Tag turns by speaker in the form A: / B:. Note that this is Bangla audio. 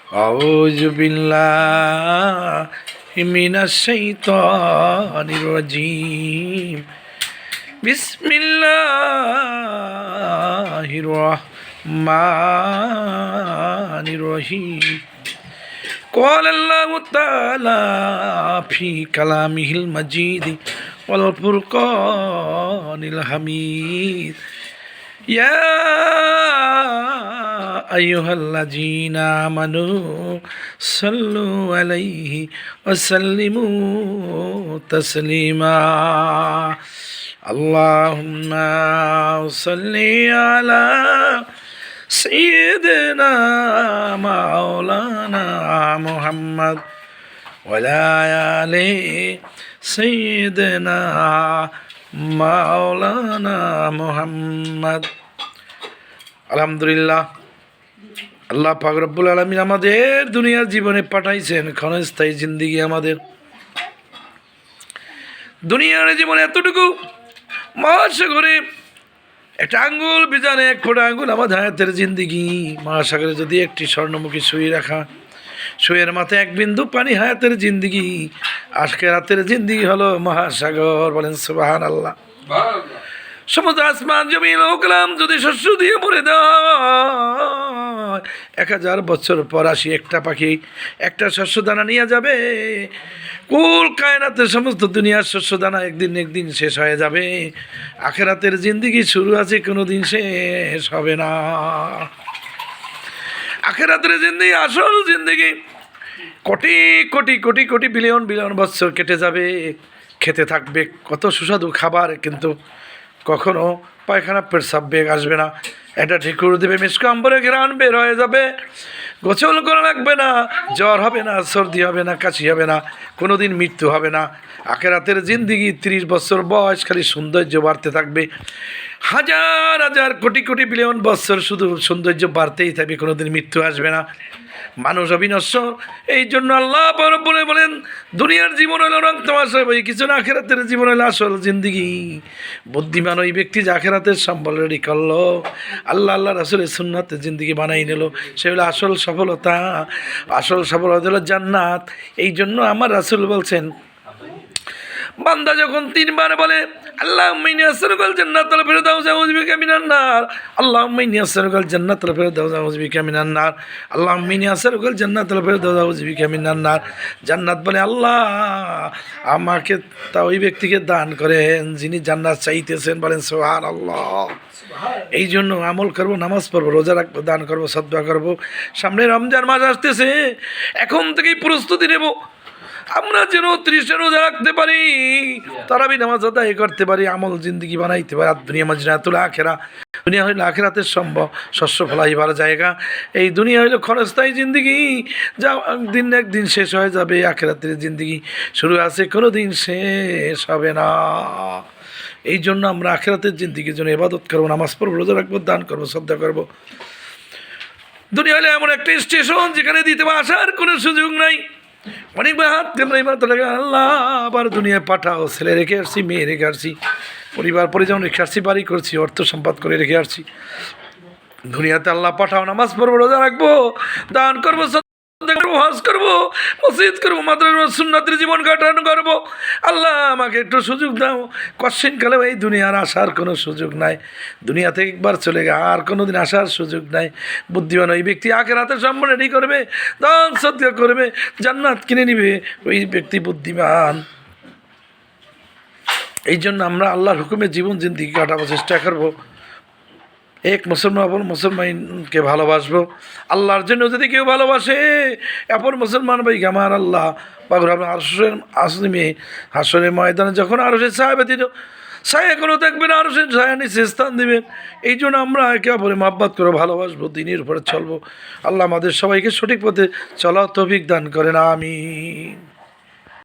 A: আউযু বিল্লাহি মিনাশ শাইতানির রাজীম। বিসমিল্লাহির রহমানির রহিম। قال الله تعالى في كلامه المجيد والفرقان الحميد يا أيها الذين آمنوا صلوا عليه وسلموا تسليما اللهم صل على سيدنا مولانا محمد وعلى آل سيدنا مولانا محمد। আলহামদুলিল্লাহ, আল্লাহ পাক রব্বুল আলামিন আমাদের দুনিয়ার জীবনে পাঠাইছেন ক্ষণস্থায়ী জিন্দিগি। আমাদের দুনিয়ার জীবনে এতটুকু মহাসাগরে একটা আঙ্গুল বিজানে এক ফোঁটা আঙ্গুল আমাদের হায়াতের জিন্দিগি। মহাসাগরে যদি একটি স্বর্ণমুখী সুই রাখা, সুইয়ের মাথায় এক বিন্দু পানি হায়াতের জিন্দিগি। আজকে রাতের জিন্দিগি হলো মহাসাগর। বলেন সুবহানাল্লাহ। সমুদ্র আসমান জমিন ওকলাম যদি শস্য দিয়ে ভরে দেয়, 1000 বছর পর আসি একটা পাখি একটা শস্য দানা নিয়ে যাবে। কুল কায়নাতের সমস্ত দুনিয়ার শস্য দানা একদিন শেষ হয়ে যাবে। আখেরাতের জিন্দিগি শুরু আছে, কোনো দিন শেষ হবে না। আখেরাতের জিন্দিগি, আসল জিন্দিগি কোটি কোটি কোটি কোটি বিলিয়ন বিলিয়ন বছর কেটে যাবে। খেতে থাকবে কত সুস্বাদু খাবার, কিন্তু কখনো পায়খানা পেশাব বেগ আসবে না। একটা ঢেকুর দেবে, মিষ্টি আম্বরে ঘেরান বের হয়ে যাবে। গোসল করা লাগবে না, জ্বর হবে না, সর্দি হবে না, কাশি হবে না, কোনো দিন মৃত্যু হবে না। আখেরাতের জিন্দিগি 30 বছর বয়স, খালি সৌন্দর্য বাড়তে থাকবে। হাজার হাজার কোটি কোটি বিলিয়ন বছর শুধু সৌন্দর্য বাড়তেই থাকবে, কোনো দিন মৃত্যু আসবে না। মানুষ অবিনশ্বর। এই জন্য আল্লাহ বলে বলেন দুনিয়ার জীবন হলো রং তামাশা, ওই কিছু না, আখেরাতের জীবন হলো আসল জিন্দিগি। বুদ্ধিমান ওই ব্যক্তি যে আখেরাতের সম্বল রেডি করলো, আল্লাহ রাসূলের সুন্নাতে জিন্দিগি বানাই নিল, সে হলো আসল সফলতা। আসল সফলতা হলো জান্নাত। এই জন্য আমার রাসূল বলছেন, বান্দা যখন 3 বার বলে আল্লাহুম্মা ইন্নী আসআলুকাল জান্নাতাল ফিরদাউস আউযু বিকা মিনান নার, আল্লাহুম্মা ইন্নী আসআলুকাল জান্নাতাল ফিরদাউস আউযু বিকা মিনান নার, আল্লাহুম্মা ইন্নী আসআলুকাল জান্নাতাল ফিরদাউস আউযু বিকা মিনান নার। জান্নাত বলে আল্লাহ আমাকে তা ওই ব্যক্তিকে দান করেন যিনি জান্নাত চাইতেছেন। বলেন সুবহানাল্লাহ। এই জন্য আমল করব, নামাজ পড়বো, রোজা রাখবো, দান করবো, সদকা করবো। সামনে রমজান মাস আসতেছে, এখন থেকেই প্রস্তুতি নেব আমরা যেন 30 রোজা রাখতে পারি, তারাবি নামাজ আদায় করতে পারি, আমল জিন্দিগি বানাইতে পারি। আর দুনিয়া মাজরাতুল আখিরা, দুনিয়া হইল আখিরাতের সম্ভব শস্য ফলাইবার জায়গা। এই দুনিয়া হইল ক্ষণস্থায়ী জিন্দিগি, যা একদিন শেষ হয়ে যাবে। আখিরাতের জিন্দিগি শুরু আছে, কোনো দিন শেষ হবে না। এই জন্য আমরা আখিরাতের জিন্দিগির জন্য ইবাদত করবো, নামাজ পড়বো, রোজা রাখবো, দান করবো, শ্রদ্ধা করবো। দুনিয়া হলে এমন একটা স্টেশন যেখানে দিতে আসার কোনো সুযোগ নাই। অনেকবার হাত কেমন আল্লাহ আবার দুনিয়ায় পাঠাও। ছেলে রেখে আসছি, মেয়ে রেখে আসছি, পরিবার পরিজন রেখে আসছি, বাড়ি করছি, অর্থ সম্পাদ করে রেখে আসছি। দুনিয়াতে আল্লাহ পাঠাও, নামাজ পড়বো, রোজা রাখবো, দান করবো, হজ করবো, মসজিদ করবো, মাদ্রাসা সুন্নাতের জীবন কাটানো করবো। আল্লাহ আমাকে একটু সুযোগ দাও। কশ্চিনকালেও এই দুনিয়ার আসার কোনো সুযোগ নাই। দুনিয়া থেকে একবার চলে গে, আর কোনো দিন আসার সুযোগ নাই। বুদ্ধিমান ওই ব্যক্তি আখিরাতের সম্মান রেডি করবে, দান সদকা করবে, জান্নাত কিনে নিবে, ওই ব্যক্তি বুদ্ধিমান। এই জন্য আমরা আল্লাহর হুকুমে জীবন জিন্দিগি কাটাবো, চেষ্টা করবো। এক মুসলমান মুসলমানকে ভালোবাসবো। আল্লাহর জন্য যদি কেউ ভালোবাসে এরপর মুসলমান ভাই আমার আল্লাহ পাগল হাসরের ময়দানে যখন আরশের ছায়া ব্যতীত ছায়া কোনো থাকবে না, আরশের ছায়া নিচে স্থান দেবেন। এই জন্য আমরা একে অপরে মহব্বত করে ভালোবাসবো, দ্বীনের উপরে চলবো। আল্লাহ আমাদের সবাইকে সঠিক পথে চলার তৌফিক দান করেন, আমিন।